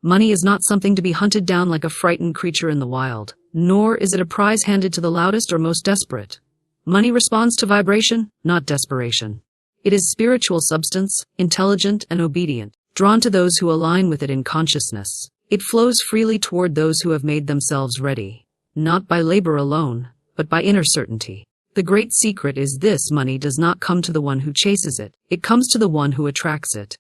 Money is not something to be hunted down like a frightened creature in the wild, nor is it a prize handed to the loudest or most desperate. Money responds to vibration, not desperation. It is spiritual substance, intelligent and obedient, drawn to those who align with it in consciousness. It flows freely toward those who have made themselves ready, not by labor alone, but by inner certainty. The great secret is this: money does not come to the one who chases it, it comes to the one who attracts it.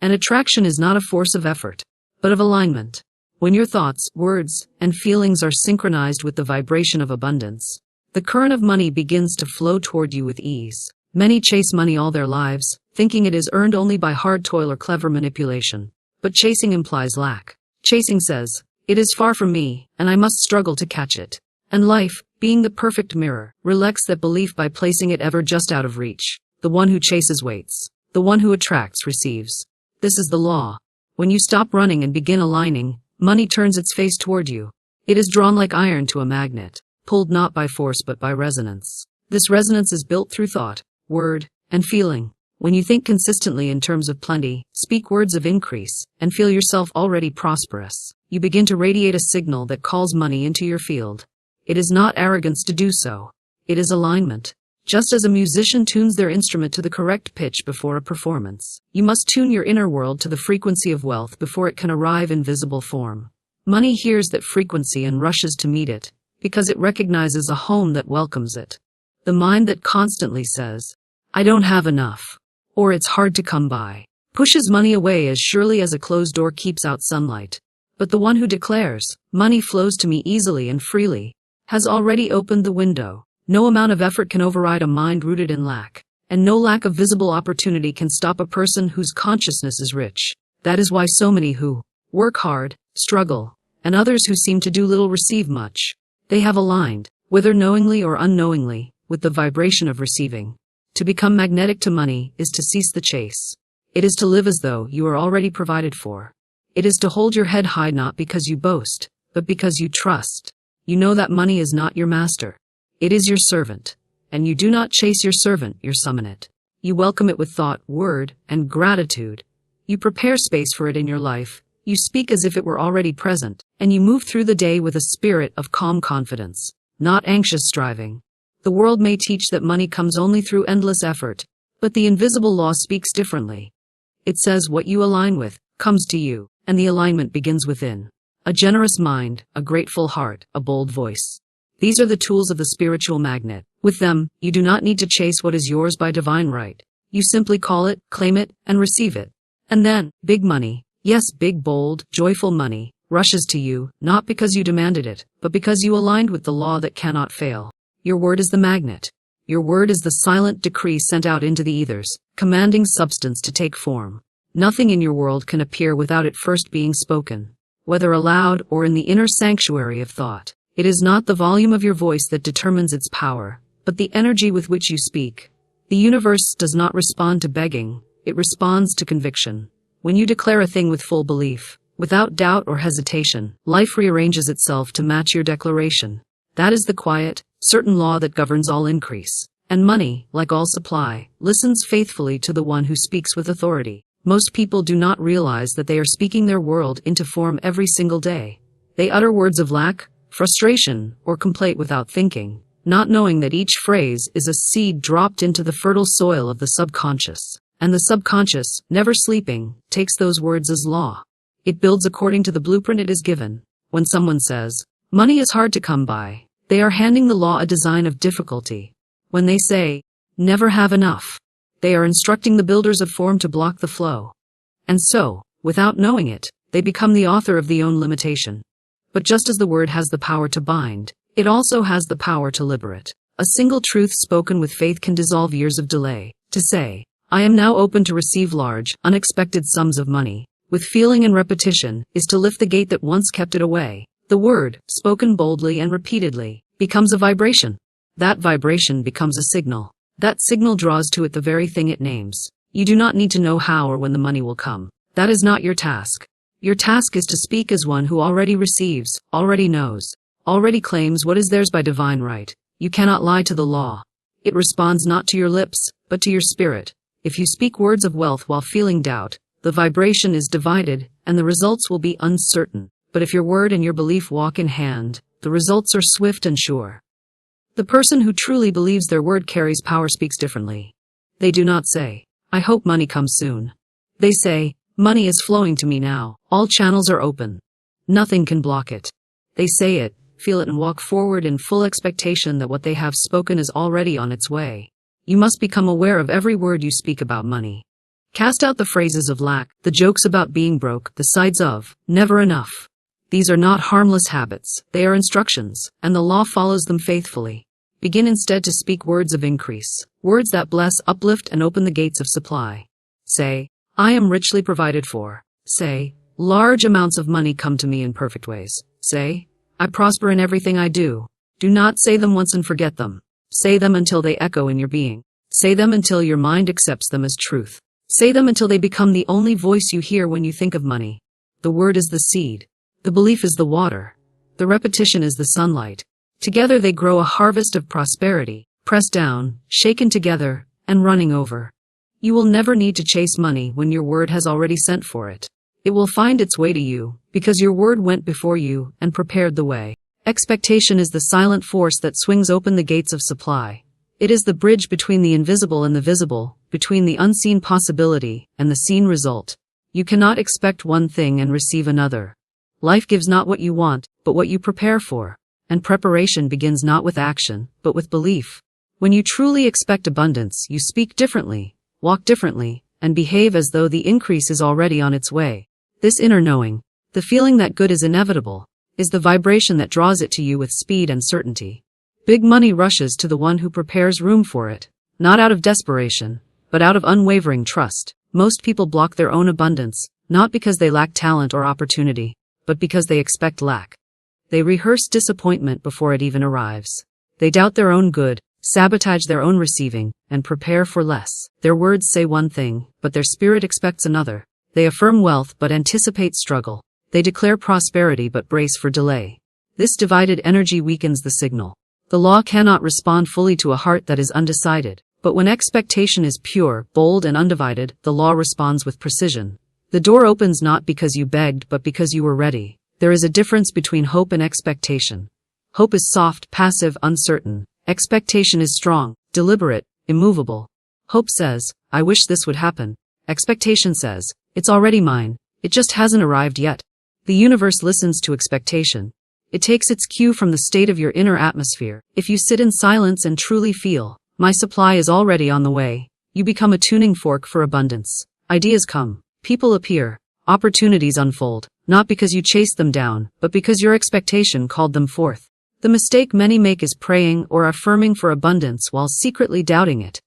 And attraction is not a force of effort, but of alignment. When your thoughts, words, and feelings are synchronized with the vibration of abundance, the current of money begins to flow toward you with ease. Many chase money all their lives, thinking it is earned only by hard toil or clever manipulation. But chasing implies lack. Chasing says, "It is far from me, and I must struggle to catch it." And life, being the perfect mirror, reflects that belief by placing it ever just out of reach. The one who chases waits. The one who attracts receives. This is the law. When you stop running and begin aligning, money turns its face toward you. It is drawn like iron to a magnet, pulled not by force but by resonance. This resonance is built through thought, word, and feeling. When you think consistently in terms of plenty, speak words of increase, and feel yourself already prosperous, you begin to radiate a signal that calls money into your field. It is not arrogance to do so. It is alignment. Just as a musician tunes their instrument to the correct pitch before a performance, you must tune your inner world to the frequency of wealth before it can arrive in visible form. Money hears that frequency and rushes to meet it, because it recognizes a home that welcomes it. The mind that constantly says, "I don't have enough," or "it's hard to come by," pushes money away as surely as a closed door keeps out sunlight. But the one who declares, "Money flows to me easily and freely," has already opened the window. No amount of effort can override a mind rooted in lack, and no lack of visible opportunity can stop a person whose consciousness is rich. That is why so many who work hard, struggle, and others who seem to do little receive much. They have aligned, whether knowingly or unknowingly, with the vibration of receiving. To become magnetic to money is to cease the chase. It is to live as though you are already provided for. It is to hold your head high not because you boast, but because you trust. You know that money is not your master. It is your servant, and you do not chase your servant, you summon it. You welcome it with thought, word, and gratitude. You prepare space for it in your life. You speak as if it were already present, and you move through the day with a spirit of calm confidence, not anxious striving. The world may teach that money comes only through endless effort, but the invisible law speaks differently. It says what you align with comes to you, and the alignment begins within. A generous mind, a grateful heart, a bold voice. These are the tools of the spiritual magnet. With them, you do not need to chase what is yours by divine right. You simply call it, claim it, and receive it. And then, big money, yes, big, bold, joyful money, rushes to you, not because you demanded it, but because you aligned with the law that cannot fail. Your word is the magnet. Your word is the silent decree sent out into the ethers, commanding substance to take form. Nothing in your world can appear without it first being spoken, whether aloud or in the inner sanctuary of thought. It is not the volume of your voice that determines its power, but the energy with which you speak. The universe does not respond to begging, it responds to conviction. When you declare a thing with full belief, without doubt or hesitation, life rearranges itself to match your declaration. That is the quiet, certain law that governs all increase. And money, like all supply, listens faithfully to the one who speaks with authority. Most people do not realize that they are speaking their world into form every single day. They utter words of lack, frustration, or complaint without thinking, not knowing that each phrase is a seed dropped into the fertile soil of the subconscious. And the subconscious, never sleeping, takes those words as law. It builds according to the blueprint it is given. When someone says, "Money is hard to come by," they are handing the law a design of difficulty. When they say, "Never have enough," they are instructing the builders of form to block the flow. And so, without knowing it, they become the author of the own limitation. But just as the word has the power to bind, it also has the power to liberate. A single truth spoken with faith can dissolve years of delay. To say, "I am now open to receive large, unexpected sums of money," with feeling and repetition, is to lift the gate that once kept it away. The word, spoken boldly and repeatedly, becomes a vibration. That vibration becomes a signal. That signal draws to it the very thing it names. You do not need to know how or when the money will come. That is not your task. Your task is to speak as one who already receives, already knows, already claims what is theirs by divine right. You cannot lie to the law. It responds not to your lips, but to your spirit. If you speak words of wealth while feeling doubt, the vibration is divided, and the results will be uncertain. But if your word and your belief walk in hand, the results are swift and sure. The person who truly believes their word carries power speaks differently. They do not say, "I hope money comes soon." They say, "Money is flowing to me now. All channels are open. Nothing can block it." They say it, feel it, and walk forward in full expectation that what they have spoken is already on its way. You must become aware of every word you speak about money. Cast out the phrases of lack, the jokes about being broke, the sides of never enough. These are not harmless habits, they are instructions, and the law follows them faithfully. Begin instead to speak words of increase, words that bless, uplift, and open the gates of supply. Say, "I am richly provided for." Say, "Large amounts of money come to me in perfect ways." Say, "I prosper in everything I do." Do not say them once and forget them. Say them until they echo in your being. Say them until your mind accepts them as truth. Say them until they become the only voice you hear when you think of money. The word is the seed. The belief is the water. The repetition is the sunlight. Together they grow a harvest of prosperity, pressed down, shaken together, and running over. You will never need to chase money when your word has already sent for it. It will find its way to you, because your word went before you and prepared the way. Expectation is the silent force that swings open the gates of supply. It is the bridge between the invisible and the visible, between the unseen possibility and the seen result. You cannot expect one thing and receive another. Life gives not what you want, but what you prepare for. And preparation begins not with action, but with belief. When you truly expect abundance, you speak differently, walk differently, and behave as though the increase is already on its way. This inner knowing, the feeling that good is inevitable, is the vibration that draws it to you with speed and certainty. Big money rushes to the one who prepares room for it, not out of desperation, but out of unwavering trust. Most people block their own abundance, not because they lack talent or opportunity, but because they expect lack. They rehearse disappointment before it even arrives. They doubt their own good, sabotage their own receiving, and prepare for less. Their words say one thing, but their spirit expects another. They affirm wealth but anticipate struggle. They declare prosperity but brace for delay. This divided energy weakens the signal. The law cannot respond fully to a heart that is undecided, but when expectation is pure, bold, and undivided, the law responds with precision. The door opens not because you begged but because you were ready. There is a difference between hope and expectation. Hope is soft, passive, uncertain. Expectation is strong, deliberate, immovable. Hope says, "I wish this would happen." Expectation says, "It's already mine. It just hasn't arrived yet." The universe listens to expectation. It takes its cue from the state of your inner atmosphere. If you sit in silence and truly feel, "My supply is already on the way," you become a tuning fork for abundance. Ideas come. People appear. Opportunities unfold. Not because you chased them down, but because your expectation called them forth. The mistake many make is praying or affirming for abundance while secretly doubting it.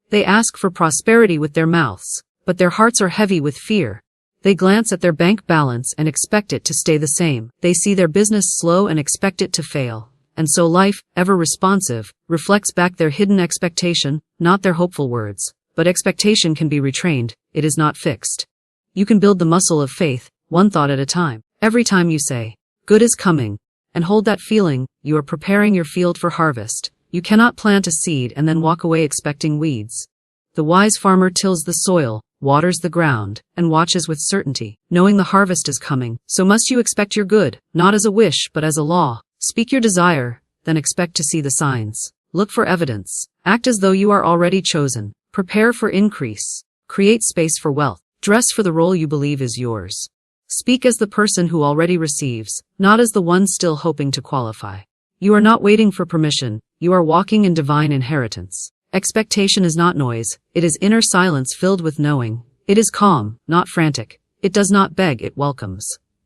They ask for prosperity with their mouths, but their hearts are heavy with fear. They glance at their bank balance and expect it to stay the same. They see their business slow and expect it to fail. And so life, ever responsive, reflects back their hidden expectation, not their hopeful words. But expectation can be retrained, it is not fixed. You can build the muscle of faith, one thought at a time. Every time you say, "Good is coming," and hold that feeling, you are preparing your field for harvest. You cannot plant a seed and then walk away expecting weeds. The wise farmer tills the soil, waters the ground, and watches with certainty, knowing the harvest is coming. So must you expect your good, not as a wish but as a law. Speak your desire, then expect to see the signs. Look for evidence. Act as though you are already chosen. Prepare for increase. Create space for wealth. Dress for the role you believe is yours. Speak as the person who already receives, not as the one still hoping to qualify. You are not waiting for permission, you are walking in divine inheritance. Expectation is not noise, it is inner silence filled with knowing. It is calm, not frantic. It does not beg, it welcomes.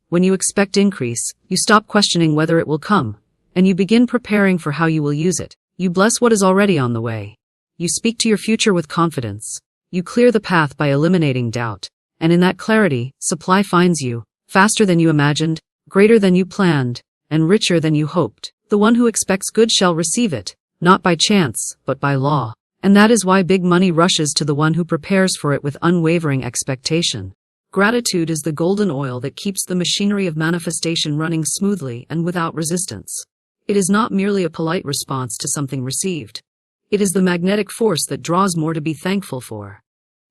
When you expect increase, you stop questioning whether it will come, and you begin preparing for how you will use it. You bless what is already on the way. You speak to your future with confidence. You clear the path by eliminating doubt. And in that clarity, supply finds you, faster than you imagined, greater than you planned, and richer than you hoped. The one who expects good shall receive it, not by chance, but by law. And that is why big money rushes to the one who prepares for it with unwavering expectation. Gratitude is the golden oil that keeps the machinery of manifestation running smoothly and without resistance. It is not merely a polite response to something received. It is the magnetic force that draws more to be thankful for.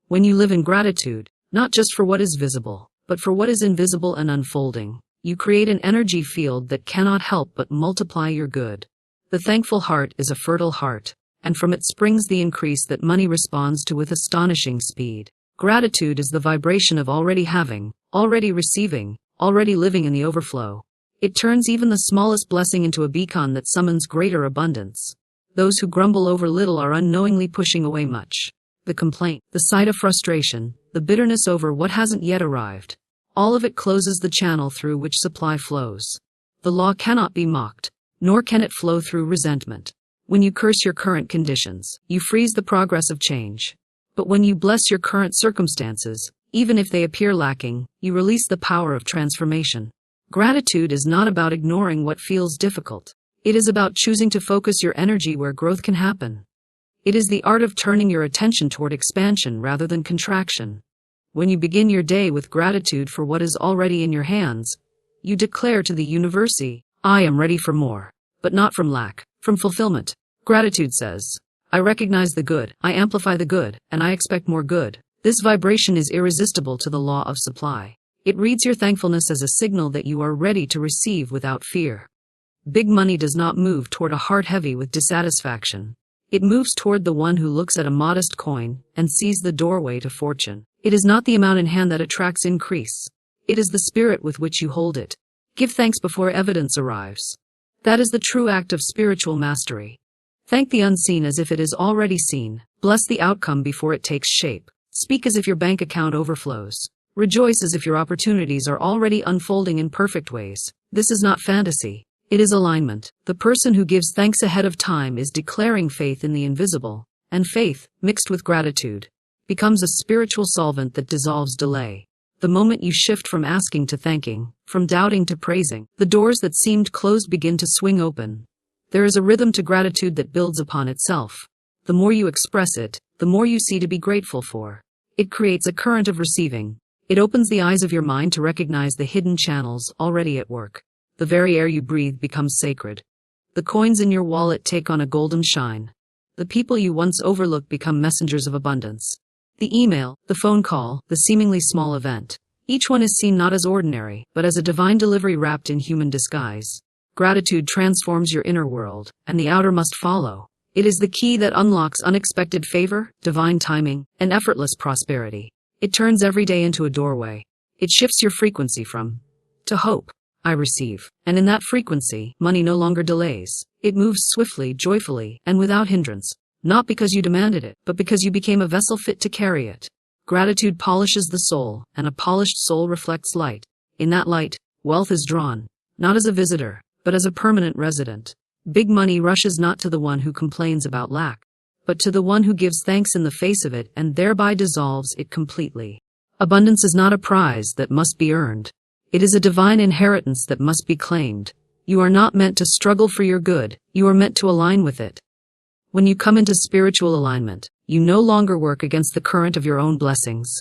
When you live in gratitude, not just for what is visible, but for what is invisible and unfolding. You create an energy field that cannot help but multiply your good. The thankful heart is a fertile heart, and from it springs the increase that money responds to with astonishing speed. Gratitude is the vibration of already having, already receiving, already living in the overflow. It turns even the smallest blessing into a beacon that summons greater abundance. Those who grumble over little are unknowingly pushing away much. The complaint, the sigh of frustration, the bitterness over what hasn't yet arrived. All of it closes the channel through which supply flows. The law cannot be mocked, nor can it flow through resentment. When you curse your current conditions, you freeze the progress of change. But when you bless your current circumstances, even if they appear lacking, you release the power of transformation. Gratitude is not about ignoring what feels difficult. It is about choosing to focus your energy where growth can happen. It is the art of turning your attention toward expansion rather than contraction. When you begin your day with gratitude for what is already in your hands, you declare to the universe, I am ready for more, but not from lack, from fulfillment. Gratitude says, I recognize the good, I amplify the good, and I expect more good. This vibration is irresistible to the law of supply. It reads your thankfulness as a signal that you are ready to receive without fear. Big money does not move toward a heart heavy with dissatisfaction. It moves toward the one who looks at a modest coin and sees the doorway to fortune. It is not the amount in hand that attracts increase. It is the spirit with which you hold it. Give thanks before evidence arrives. That is the true act of spiritual mastery. Thank the unseen as if it is already seen. Bless the outcome before it takes shape. Speak as if your bank account overflows. Rejoice as if your opportunities are already unfolding in perfect ways. This is not fantasy. It is alignment. The person who gives thanks ahead of time is declaring faith in the invisible, and faith, mixed with gratitude, becomes a spiritual solvent that dissolves delay. The moment you shift from asking to thanking, from doubting to praising, the doors that seemed closed begin to swing open. There is a rhythm to gratitude that builds upon itself. The more you express it, the more you see to be grateful for. It creates a current of receiving. It opens the eyes of your mind to recognize the hidden channels already at work. The very air you breathe becomes sacred. The coins in your wallet take on a golden shine. The people you once overlooked become messengers of abundance. The email, the phone call, the seemingly small event. Each one is seen not as ordinary, but as a divine delivery wrapped in human disguise. Gratitude transforms your inner world, and the outer must follow. It is the key that unlocks unexpected favor, divine timing, and effortless prosperity. It turns every day into a doorway. It shifts your frequency from to hope, I receive. And in that frequency, money no longer delays. It moves swiftly, joyfully, and without hindrance. Not because you demanded it, but because you became a vessel fit to carry it. Gratitude polishes the soul, and a polished soul reflects light. In that light, wealth is drawn, not as a visitor, but as a permanent resident. Big money rushes not to the one who complains about lack, but to the one who gives thanks in the face of it and thereby dissolves it completely. Abundance is not a prize that must be earned. It is a divine inheritance that must be claimed. You are not meant to struggle for your good, you are meant to align with it. When you come into spiritual alignment, you no longer work against the current of your own blessings.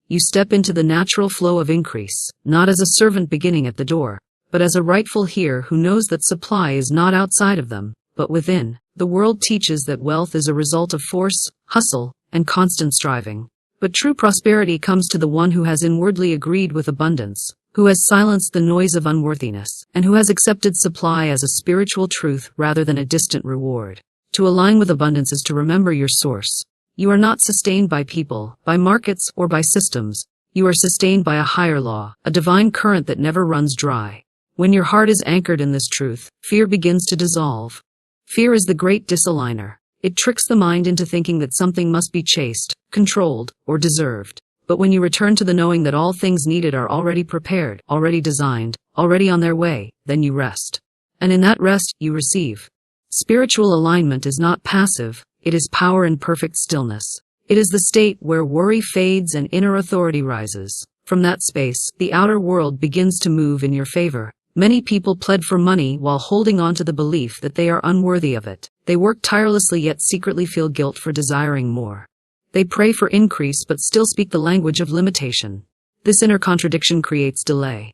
You step into the natural flow of increase, not as a servant beginning at the door, but as a rightful heir who knows that supply is not outside of them, but within. The world teaches that wealth is a result of force, hustle, and constant striving. But true prosperity comes to the one who has inwardly agreed with abundance, who has silenced the noise of unworthiness, and who has accepted supply as a spiritual truth rather than a distant reward. To align with abundance is to remember your source. You are not sustained by people, by markets, or by systems. You are sustained by a higher law, a divine current that never runs dry. When your heart is anchored in this truth, fear begins to dissolve. Fear is the great disaligner. It tricks the mind into thinking that something must be chased, controlled, or deserved. But when you return to the knowing that all things needed are already prepared, already designed, already on their way, then you rest. And in that rest, you receive. Spiritual alignment is not passive, it is power in perfect stillness. It is the state where worry fades and inner authority rises. From that space, the outer world begins to move in your favor. Many people plead for money while holding on to the belief that they are unworthy of it. They work tirelessly yet secretly feel guilt for desiring more. They pray for increase but still speak the language of limitation. This inner contradiction creates delay.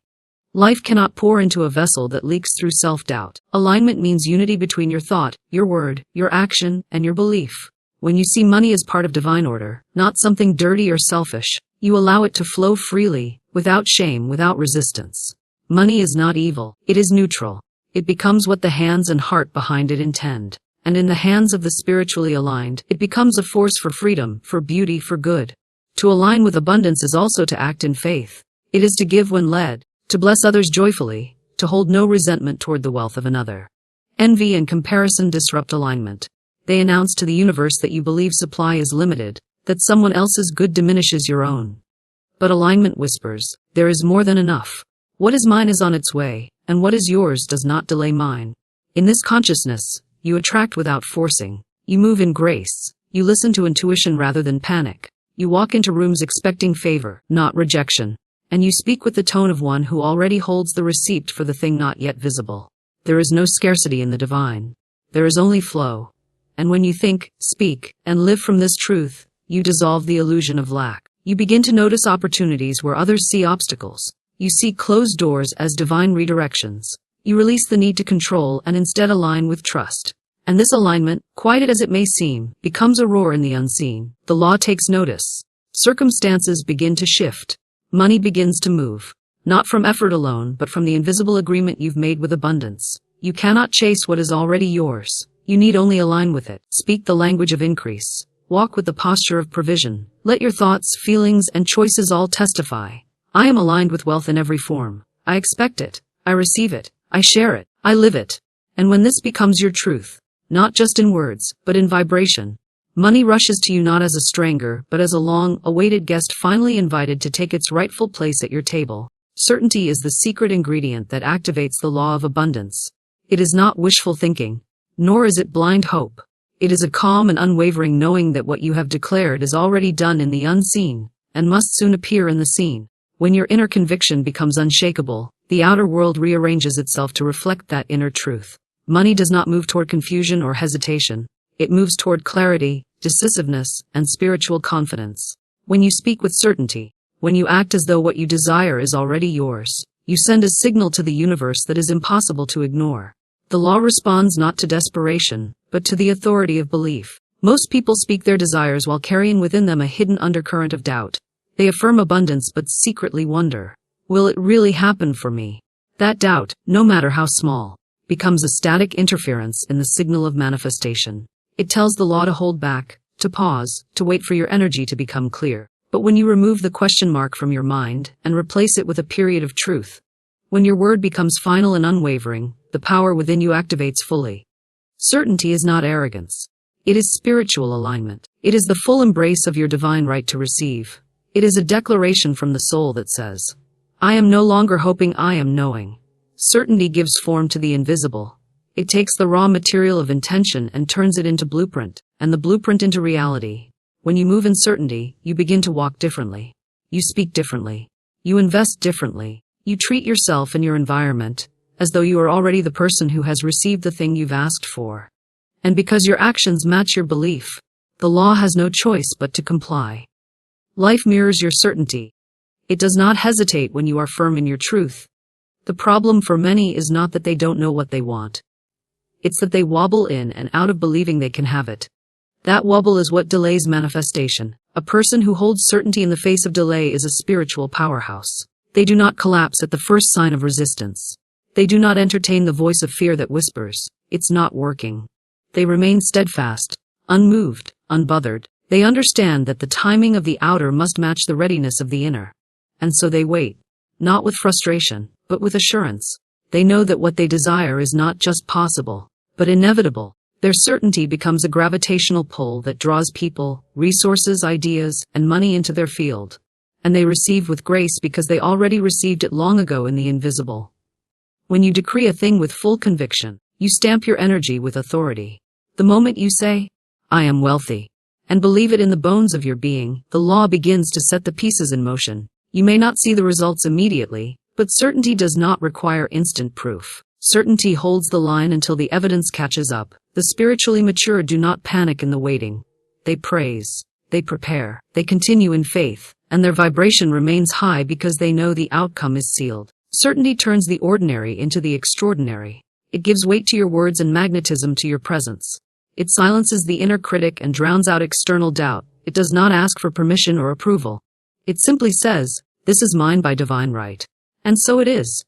Life cannot pour into a vessel that leaks through self-doubt. Alignment means unity between your thought, your word, your action, and your belief. When you see money as part of divine order, not something dirty or selfish, you allow it to flow freely, without shame, without resistance. Money is not evil, it is neutral. It becomes what the hands and heart behind it intend. And in the hands of the spiritually aligned, it becomes a force for freedom, for beauty, for good. To align with abundance is also to act in faith. It is to give when led, to bless others joyfully, to hold no resentment toward the wealth of another. Envy and comparison disrupt alignment. They announce to the universe that you believe supply is limited, that someone else's good diminishes your own. But alignment whispers, there is more than enough. What is mine is on its way, and what is yours does not delay mine. In this consciousness, you attract without forcing. You move in grace. You listen to intuition rather than panic. You walk into rooms expecting favor, not rejection. And you speak with the tone of one who already holds the receipt for the thing not yet visible. There is no scarcity in the divine. There is only flow. And when you think, speak, and live from this truth, you dissolve the illusion of lack. You begin to notice opportunities where others see obstacles. You see closed doors as divine redirections. You release the need to control and instead align with trust. And this alignment, quieted as it may seem, becomes a roar in the unseen. The law takes notice. Circumstances begin to shift. Money begins to move. Not from effort alone, but from the invisible agreement you've made with abundance. You cannot chase what is already yours. You need only align with it. Speak the language of increase. Walk with the posture of provision. Let your thoughts, feelings, and choices all testify. I am aligned with wealth in every form. I expect it. I receive it. I share it. I live it. And when this becomes your truth, not just in words, but in vibration, money rushes to you not as a stranger, but as a long-awaited guest finally invited to take its rightful place at your table. Certainty is the secret ingredient that activates the law of abundance. It is not wishful thinking, nor is it blind hope. It is a calm and unwavering knowing that what you have declared is already done in the unseen, and must soon appear in the seen. When your inner conviction becomes unshakable, the outer world rearranges itself to reflect that inner truth. Money does not move toward confusion or hesitation. It moves toward clarity, decisiveness, and spiritual confidence. When you speak with certainty, when you act as though what you desire is already yours, you send a signal to the universe that is impossible to ignore. The law responds not to desperation, but to the authority of belief. Most people speak their desires while carrying within them a hidden undercurrent of doubt. They affirm abundance but secretly wonder, will it really happen for me? That doubt, no matter how small, becomes a static interference in the signal of manifestation. It tells the law to hold back, to pause, to wait for your energy to become clear. But when you remove the question mark from your mind and replace it with a period of truth, when your word becomes final and unwavering, the power within you activates fully. Certainty is not arrogance. It is spiritual alignment. It is the full embrace of your divine right to receive. It is a declaration from the soul that says, I am no longer hoping, I am knowing. Certainty gives form to the invisible. It takes the raw material of intention and turns it into blueprint, and the blueprint into reality. When you move in certainty, you begin to walk differently. You speak differently. You invest differently. You treat yourself and your environment as though you are already the person who has received the thing you've asked for. And because your actions match your belief, the law has no choice but to comply. Life mirrors your certainty. It does not hesitate when you are firm in your truth. The problem for many is not that they don't know what they want. It's that they wobble in and out of believing they can have it. That wobble is what delays manifestation. A person who holds certainty in the face of delay is a spiritual powerhouse. They do not collapse at the first sign of resistance. They do not entertain the voice of fear that whispers, it's not working. They remain steadfast, unmoved, unbothered. They understand that the timing of the outer must match the readiness of the inner. And so they wait, not with frustration, but with assurance. They know that what they desire is not just possible, but inevitable. Their certainty becomes a gravitational pull that draws people, resources, ideas, and money into their field. And they receive with grace because they already received it long ago in the invisible. When you decree a thing with full conviction, you stamp your energy with authority. The moment you say, I am wealthy, and believe it in the bones of your being, the law begins to set the pieces in motion. You may not see the results immediately, but certainty does not require instant proof. Certainty holds the line until the evidence catches up. The spiritually mature do not panic in the waiting. They praise, they prepare, they continue in faith, and their vibration remains high because they know the outcome is sealed. Certainty turns the ordinary into the extraordinary. It gives weight to your words and magnetism to your presence. It silences the inner critic and drowns out external doubt. It does not ask for permission or approval. It simply says, This is mine by divine right. And so it is.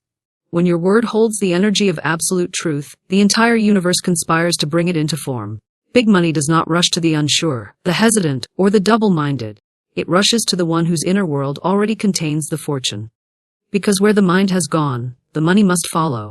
When your word holds the energy of absolute truth, the entire universe conspires to bring it into form. Big money does not rush to the unsure, the hesitant, or the double-minded. It rushes to the one whose inner world already contains the fortune. Because where the mind has gone, the money must follow.